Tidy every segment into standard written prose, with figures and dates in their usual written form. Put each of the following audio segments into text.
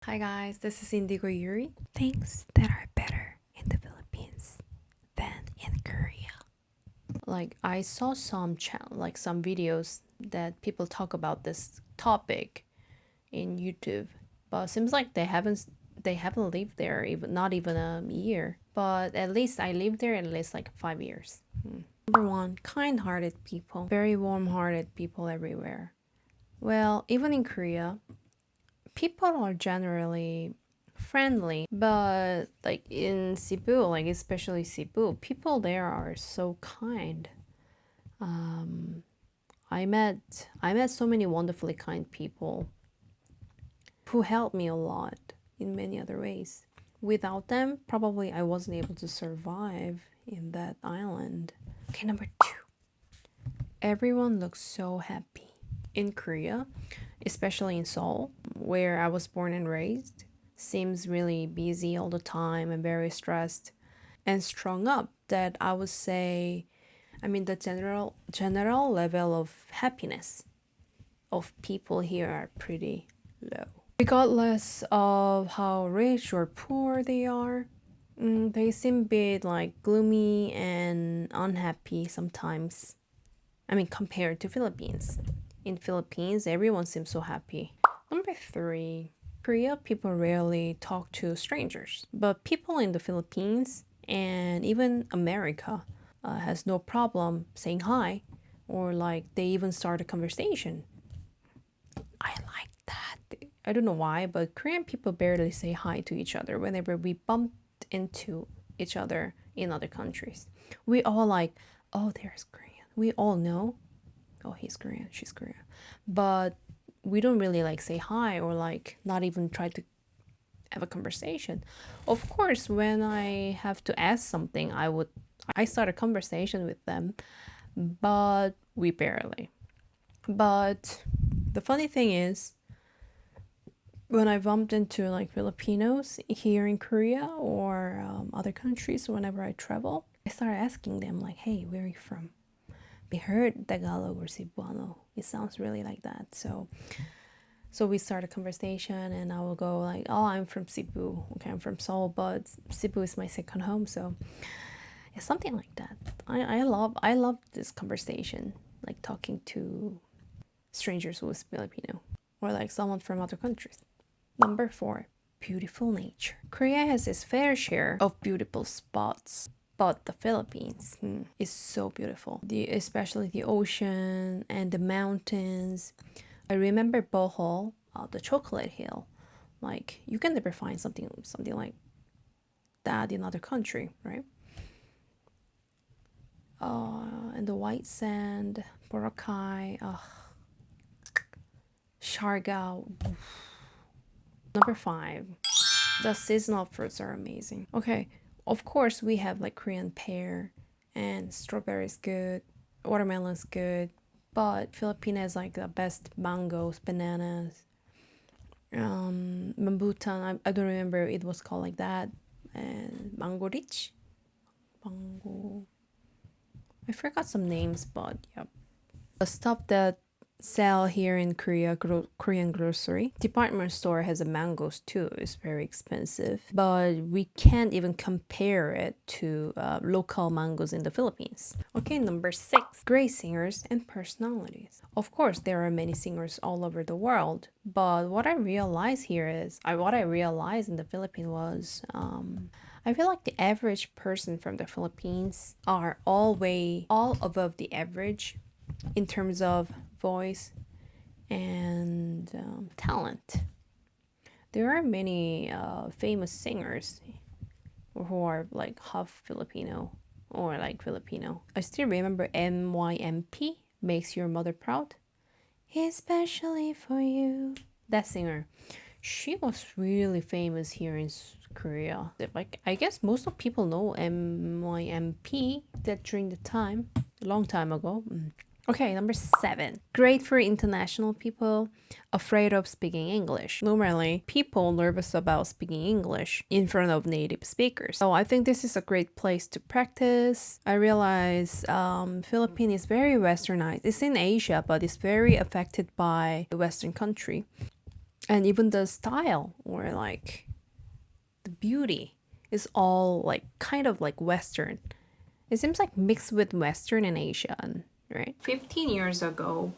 Hi guys, this is Indigo Yoori. Things that are better in the Philippines than in Korea. Like I saw some videos that people talk about this topic in YouTube, but it seems like they haven't lived there even not even a year. But at least I lived there at least like 5 years. Number one, kind-hearted people, very warm-hearted people everywhere. Well, even in Korea, people are generally friendly, but like in Cebu, like especially Cebu, people there are so kind. I met so many wonderfully kind people who helped me a lot in many other ways. Without them, probably I wasn't able to survive in that island. Okay, number two. Everyone looks so happy. In Korea, especially in Seoul, where I was born and raised, seems really busy all the time and very stressed and strung up that I would say, the general level of happiness of people here are pretty low. Regardless of how rich or poor they are, they seem a bit like gloomy and unhappy sometimes. Compared to Philippines. In Philippines, everyone seems so happy. Number three, Korea people rarely talk to strangers, but people in the Philippines and even America has no problem saying hi, or like they even start a conversation. I like that. I don't know why, but Korean people barely say hi to each other whenever we bumped into each other in other countries. We all like, oh, there's Korean. We all know, oh, he's Korean, she's Korean. But we don't really like say hi or like not even try to have a conversation. Of course, when I have to ask something, I start a conversation with them, but we barely. But the funny thing is, when I bumped into like Filipinos here in Korea or other countries, whenever I travel, I start asking them like, "Hey, where are you from?" I heard Tagalog or Cebuano. It sounds really like that. So we start a conversation, and I will go like, "Oh, I'm from Cebu. Okay, I'm from Seoul, but Cebu is my second home." So it's something like that. I love this conversation, like talking to strangers who is Filipino or like someone from other countries. Number four, beautiful nature. Korea has its fair share of beautiful spots, but the Philippines is so beautiful. Especially the ocean and the mountains. I remember Bohol, the chocolate hill. Like you can never find something like that in other country, right? And the white sand, Boracay, Siargao. Number five, the seasonal fruits are amazing. Okay, of course we have like Korean pear and strawberries good, watermelon's good, but Philippines has like the best mangoes, bananas, rambutan. I don't remember it was called like that, and mango rich, mango. I forgot some names, but yeah, the stuff that sell here in Korea, Korean grocery department store has a mangoes too. It's very expensive, but we can't even compare it to local mangoes in the Philippines. Okay, number six, great singers and personalities. Of course, there are many singers all over the world, but what I realized in the Philippines was I feel like the average person from the Philippines are all above the average in terms of voice and talent. There are many famous singers who are like half Filipino or like Filipino. I still remember MYMP, Makes Your Mother Proud. Especially for you. That singer. She was really famous here in Korea. Like I guess most of people know MYMP that during the time, a long time ago. Okay, number seven. Great for international people afraid of speaking English. Normally, people nervous about speaking English in front of native speakers. So I think this is a great place to practice. I realize Philippines is very westernized. It's in Asia, but it's very affected by the Western country. And even the style or like the beauty is all like kind of like Western. It seems like mixed with Western and Asian, right? 15 years ago,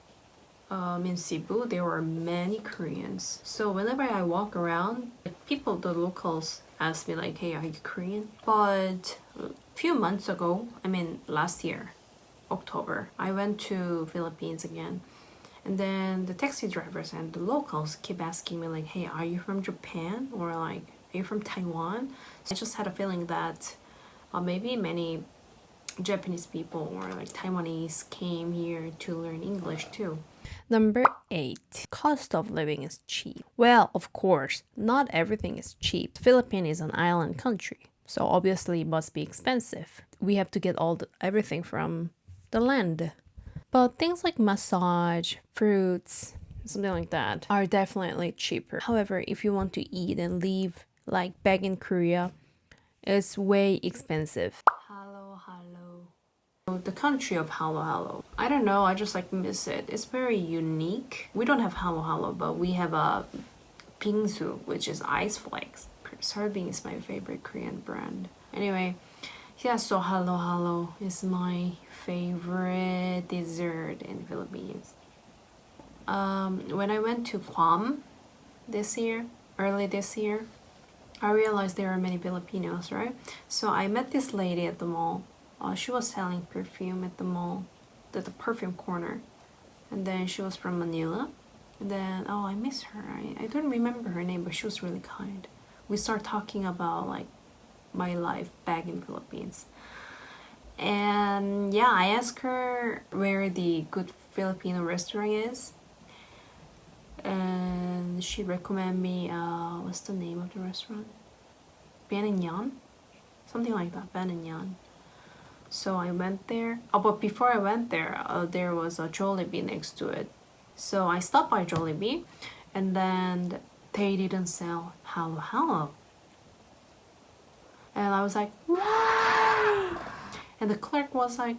in Cebu, there were many Koreans. So whenever I walk around, like people, the locals ask me like, hey, are you Korean? But a few months ago, I mean last year, October, I went to Philippines again. And then the taxi drivers and the locals keep asking me like, hey, are you from Japan? Or like, are you from Taiwan? So I just had a feeling that maybe many Japanese people or like Taiwanese came here to learn English too. Number 8. Cost of living is cheap. Well, of course, not everything is cheap. Philippines is an island country, so obviously it must be expensive. We have to get everything from the land. But things like massage, fruits, something like that are definitely cheaper. However, if you want to eat and live like back in Korea, it's way expensive. Hello, hello. The country of halo halo. I don't know, I just like miss it. It's very unique. We don't have halo halo, but we have a bingsu, which is ice flakes. Sorbing is my favorite Korean brand. Anyway, yeah, so halo halo is my favorite dessert in Philippines. When I went to Guam early this year, I realized there are many Filipinos, right? So I met this lady at the mall. She was selling perfume at the mall, at the perfume corner. And then she was from Manila. And then, oh, I miss her. I don't remember her name, but she was really kind. We started talking about like my life back in Philippines. And yeah, I asked her where the good Filipino restaurant is. And she recommended me, what's the name of the restaurant? Ben and Yan? Something like that, Ben and Yan. So I went there. Oh, but before I went there was a Jollibee next to it. So I stopped by Jollibee, and then they didn't sell halo halo. And I was like, why? And the clerk was like,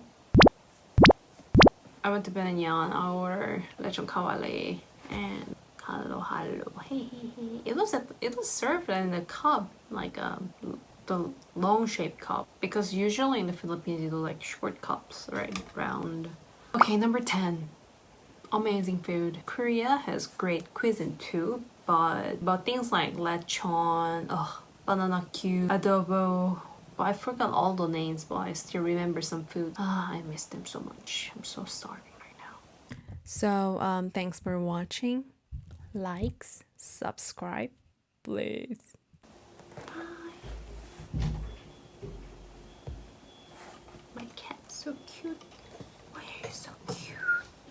I went to Ben and Yan, I ordered lechon kawali and halo halo. Hey, hey, hey. It was served in a cup, like the long shaped cup, because usually in the Philippines you do like short cups, right? Round. Okay, number 10. Amazing food. Korea has great cuisine too, but things like lechon, banana cue, adobo. But I forgot all the names, but I still remember some food. I miss them so much. I'm so starving right now. So thanks for watching. Likes, subscribe, please. Bye. My cat's so cute.